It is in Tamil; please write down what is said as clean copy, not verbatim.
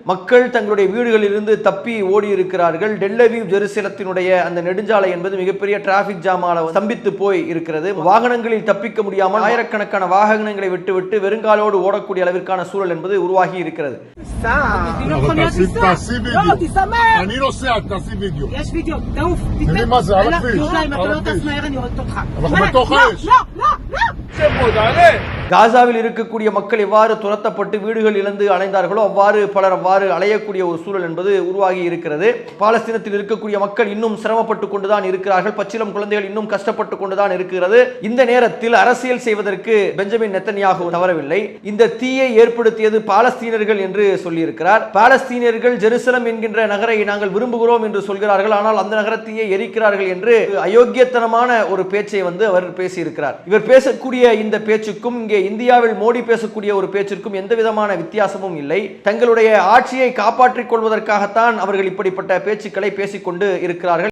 மக்கள் தங்களுடைய வீடுகளிலிருந்து தப்பி ஓடி இருக்கிறார்கள். டெல் அவீவ் ஜெருசலத்தினுடைய அந்த நெடுஞ்சாலை என்பது மிகப்பெரிய டிராபிக் ஜாமால ஸ்தம்பித்து போய் இருக்கிறது. வாகனங்களில் தப்பிக்க முடியாமல் ஆயிரக்கணக்கான வாகனங்களை விட்டுவிட்டு வெறுங்காலோடு ஓடக்கூடிய அளவிற்கான சூழல் என்பது உருவாகி இருக்கிறது. காசாவில் இருக்கக்கூடிய மக்கள் எவ்வாறு துரத்தப்பட்டு வீடுகள் இழந்து அலைந்தார்களோ அவ்வாறு பலர் அவ்வாறு அலையக்கூடிய ஒரு சூழல் என்பது உருவாகி இருக்கிறது. பாலஸ்தீனத்தில் இருக்கக்கூடிய மக்கள் இன்னும் சிரமப்பட்டு கொண்டுதான் இருக்கிறார்கள். பச்சிளம் குழந்தைகள் இன்னும் கஷ்டப்பட்டு கொண்டுதான் இருக்கிறது. இந்த நேரத்தில் அரசியல் செய்வதற்கு பெஞ்சமின் நெத்தன்யாகு தவறவில்லை. இந்த தீயை ஏற்படுத்தியது பாலஸ்தீனர்கள் என்று சொல்லியிருக்கிறார். பாலஸ்தீனியர்கள் ஜெருசலம் என்கின்ற நகரை நாங்கள் விரும்புகிறோம் என்று சொல்கிறார்கள், ஆனால் அந்த நகரத்தையே எரிக்கிறார்கள் என்று அயோக்கியத்தனமான ஒரு பேச்சை அவர் பேசியிருக்கிறார். இவர் பேசக்கூடிய இந்த பேச்சுக்கும் இங்கே இந்தியாவில் மோடி பேசக்கூடிய ஒரு பேச்சிற்கும் எந்த விதமான வித்தியாசமும் இல்லை. தங்களுடைய ஆட்சியை காப்பாற்றிக் கொள்வதற்காகத்தான் அவர்கள் இப்படிப்பட்ட பேச்சுக்களை பேசிக்கொண்டு இருக்கிறார்கள்.